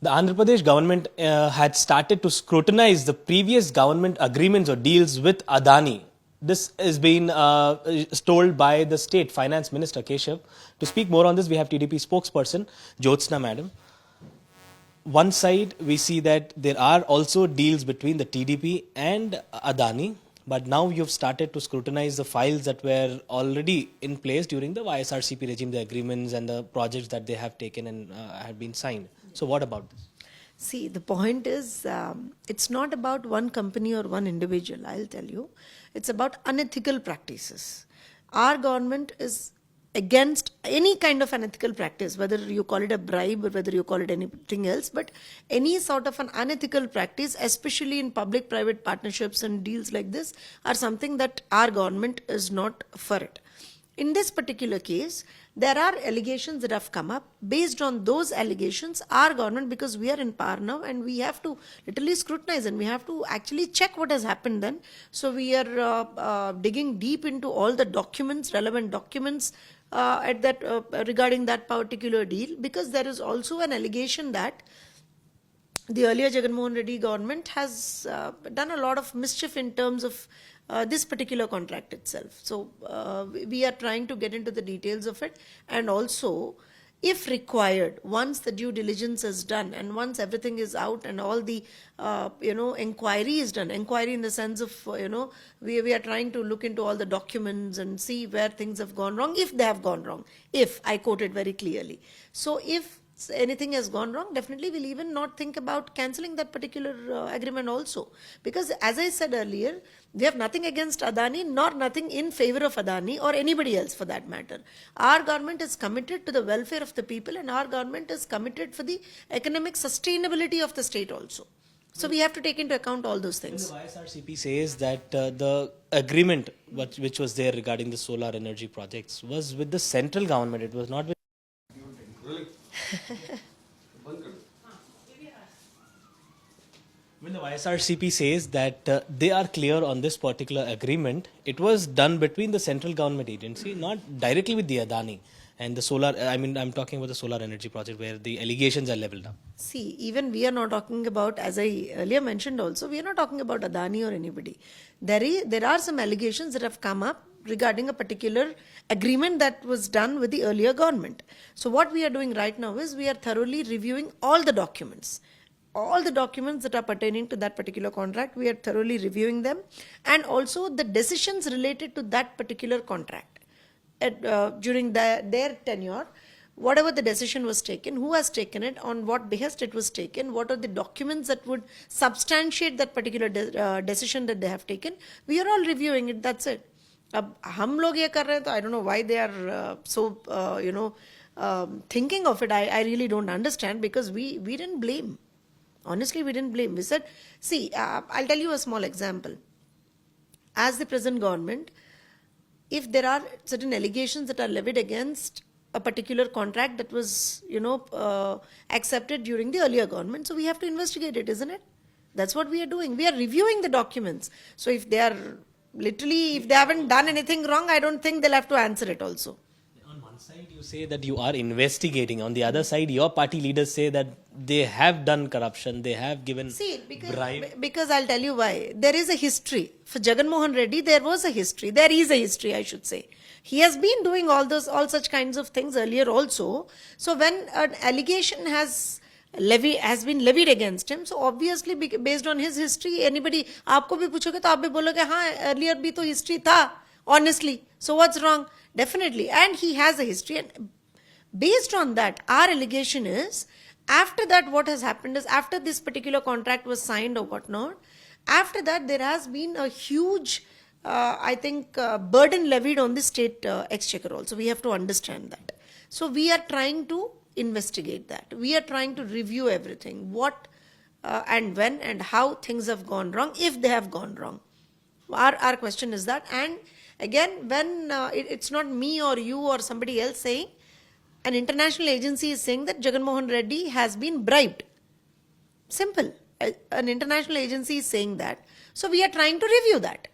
The Andhra Pradesh government had started to scrutinize the previous government agreements or deals with Adani. This has been told by the state finance minister Keshav. To speak more on this, we have TDP spokesperson Jyotsna madam. One side, we see that there are also deals between the TDP and Adani, but now you've started to scrutinize the files that were already in place during the YSRCP regime, the agreements and the projects that they have taken and have been signed. So what about this? See, the point is, it's not about one company or one individual, I'll tell you. It's about unethical practices. Our government is against any kind of unethical practice, whether you call it a bribe or whether you call it anything else, but any sort of an unethical practice, especially in public-private partnerships and deals like this, are something that our government is not for it. In this particular case, there are allegations that have come up. Based on those allegations, our government, because we are in power now and we have to literally scrutinize and we have to actually check what has happened then. So we are digging deep into all the documents, relevant documents regarding that particular deal, because there is also an allegation that the earlier Jaganmohan Reddy government has done a lot of mischief in terms of this particular contract itself. So we are trying to get into the details of it, and also, if required, once the due diligence is done and once everything is out and all the inquiry is done, inquiry in the sense of we are trying to look into all the documents and see where things have gone wrong, if they have gone wrong, if I quote it very clearly. So if anything has gone wrong, definitely we'll even not think about cancelling that particular agreement also. Because as I said earlier, we have nothing against Adani, nor nothing in favor of Adani or anybody else for that matter. Our government is committed to the welfare of the people, and our government is committed for the economic sustainability of the state also. So we have to take into account all those things. When the YSRCP says that the agreement which was there regarding the solar energy projects was with the central government, it was not with... When the YSRCP says that they are clear on this particular agreement, it was done between the central government agency, not directly with the Adani and the solar. I mean, I'm talking about the solar energy project where the allegations are leveled up. See, even we are not talking about, as I earlier mentioned also, we are not talking about Adani or anybody. There are some allegations that have come up regarding a particular agreement that was done with the earlier government. So what we are doing right now is we are thoroughly reviewing all the documents. All the documents that are pertaining to that particular contract, we are thoroughly reviewing them, and also the decisions related to that particular contract during their tenure. Whatever the decision was taken, who has taken it, on what behest it was taken, what are the documents that would substantiate that particular decision that they have taken, we are all reviewing it, that's it. अब हम लोग ये कर रहे हैं तो I don't know why they are thinking of it. I really don't understand, because we didn't blame. Honestly, we didn't blame. We said, see, I'll tell you a small example. As the present government, if there are certain allegations that are levied against a particular contract that was, accepted during the earlier government, so we have to investigate it, isn't it? That's what we are doing. We are reviewing the documents. So if they are if they haven't done anything wrong, I don't think they'll have to answer it also. On one side, you say that you are investigating. On the other side, your party leaders say that they have done corruption, they have given bribe. Because I'll tell you why. There is a history. For Jaganmohan Reddy, there was a history. There is a history, I should say. He has been doing all such kinds of things earlier also. So when an allegation has been levied against him, so obviously based on his history, anybody आपको भी पूछोगे तो आप भी बोलोगे हाँ earlier भी तो history था, honestly. So what's wrong? Definitely. And he has a history, and based on that, our allegation is, after that what has happened is, after this particular contract was signed or whatnot, after that there has been a huge burden levied on the state exchequer also. We have to understand that. So we are trying to investigate that. We are trying to review everything, what and when and how things have gone wrong, if they have gone wrong. Our question is that. And again, when it's not me or you or somebody else saying, an international agency is saying that Jaganmohan Reddy has been bribed. Simple. An international agency is saying that. So we are trying to review that.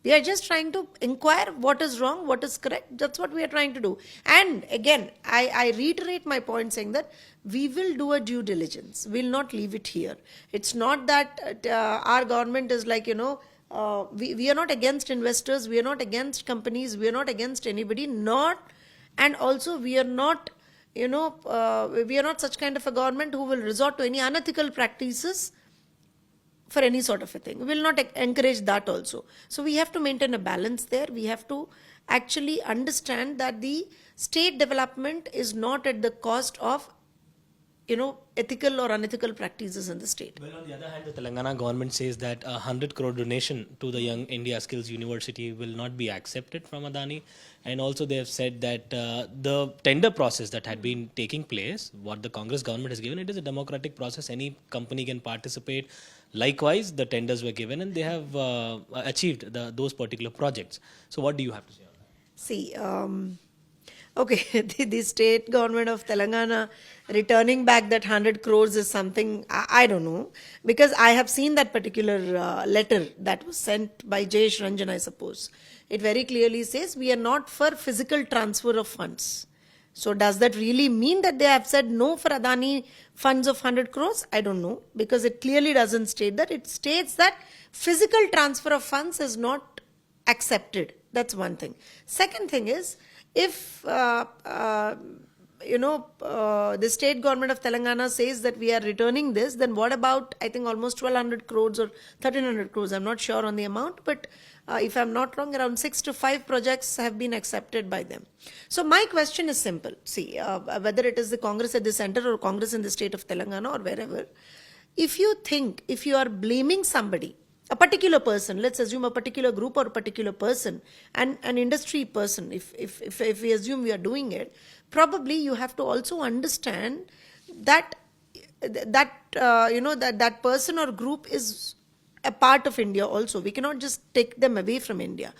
We are just trying to inquire what is wrong, what is correct. That's what we are trying to do. And again, I reiterate my point saying that we will do a due diligence. We'll not leave it here. It's not that our government is like, we are not against investors, we are not against companies, we are not against anybody, and also we are not, we are not such kind of a government who will resort to any unethical practices for any sort of a thing. We will not encourage that also. So we have to maintain a balance there. We have to actually understand that the state development is not at the cost of, ethical or unethical practices in the state. Well, on the other hand, the Telangana government says that a 100 crore donation to the Young India Skills University will not be accepted from Adani. And also they have said that the tender process that had been taking place, what the Congress government has given, it is a democratic process. Any company can participate. Likewise, the tenders were given and they have achieved those particular projects. So what do you have to say on that? See, okay, the state government of Telangana returning back that 100 crores is something, I don't know, because I have seen that particular letter that was sent by Jayesh Ranjan, I suppose. It very clearly says we are not for physical transfer of funds. So does that really mean that they have said no for Adani funds of 100 crores? I don't know, because it clearly doesn't state that. It states that physical transfer of funds is not accepted. That's one thing. Second thing is, if the state government of Telangana says that we are returning this, then what about, I think, almost 1200 crores or 1300 crores, I'm not sure on the amount, but if I'm not wrong, around 6 to 5 projects have been accepted by them. So my question is simple. See, whether it is the Congress at the center or Congress in the state of Telangana or wherever, if you are blaming somebody, a particular person, let's assume a particular group or a particular person, and an industry person, if we assume we are doing it, probably you have to also understand that that person or group is a part of India also. We cannot just take them away from India.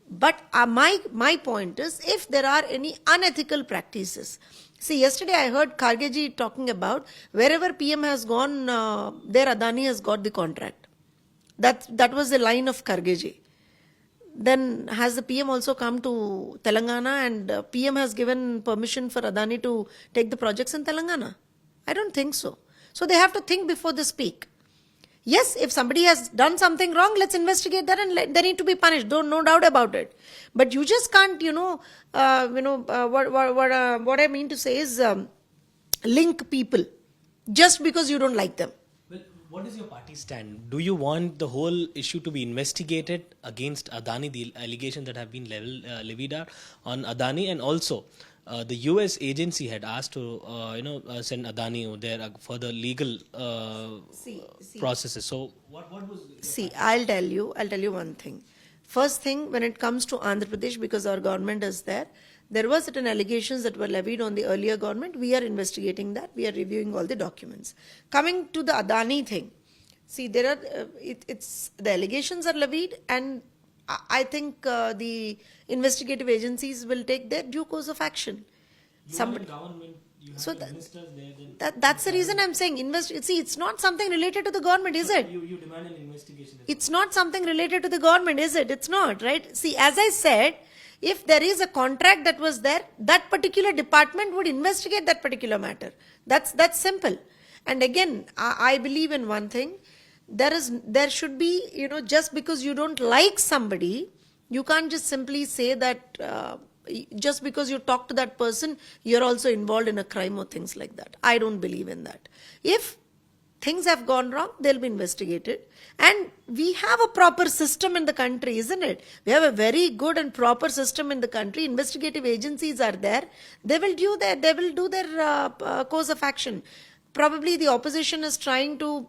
But my point is, if there are any unethical practices, see, yesterday I heard Khargeji talking about wherever PM has gone, there Adani has got the contract. That was the line of Khargeji. Then has the PM also come to Telangana and PM has given permission for Adani to take the projects in Telangana? I don't think so. So they have to think before they speak. Yes, if somebody has done something wrong, let's investigate that and they need to be punished. No doubt about it. But you just can't, what I mean to say is link people just because you don't like them. Well, what is your party stand? Do you want the whole issue to be investigated against Adani, the allegations that have been levied out on Adani, and also the US agency had asked to send Adani over there for the legal processes. So what was? See, I'll tell you one thing. First thing, when it comes to Andhra Pradesh, because our government is there were certain allegations that were levied on the earlier government. We are investigating that. We are reviewing all the documents. Coming to the Adani thing, see, there are the allegations are levied, and I think the investigative agencies will take their due course of action. Government, you have so ministers there. that's the reason I'm saying see, it's not something related to the government, is it? You demand an investigation. It's not something related to the government, is it? It's not, right? See, as I said, if there is a contract that was there, that particular department would investigate that particular matter. That's simple. And again, I believe in one thing. There should be, just because you don't like somebody, you can't just simply say that just because you talk to that person, you're also involved in a crime or things like that. I don't believe in that. If things have gone wrong, they'll be investigated. And we have a proper system in the country, isn't it? We have a very good and proper system in the country. Investigative agencies are there. They will do their course of action. Probably the opposition is trying to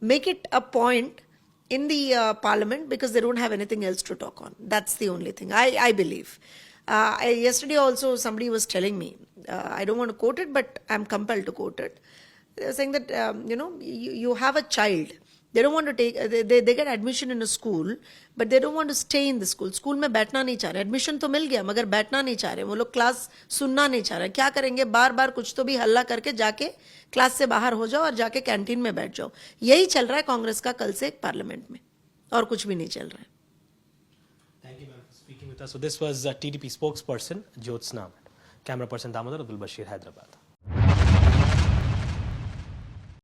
make it a point in the parliament because they don't have anything else to talk on. That's the only thing, I believe. Yesterday also somebody was telling me, I don't want to quote it, but I'm compelled to quote it. They were saying that, you have a child. They don't want to take, they get admission in a school, but they don't want to stay in the school. School में बैठना नहीं चाह रहे. Admission तो मिल गया, मगर बैठना नहीं चाह रहे. वो लोग क्लास सुनना नहीं चाह रहे. क्या करेंगे? बार-बार कुछ तो भी हल्ला करके जाके क्लास से बाहर हो जाओ और जाके कैंटीन में बैठ जाओ. यही चल रहा है कांग्रेस का कल से पार्लियामेंट में. और कुछ भी नहीं चल रहा है. Thank you, ma'am, for speaking with us. So this was TDP spokesperson Jyotsna. Camera person Damodar, Abdul Bashir, Hyderabad.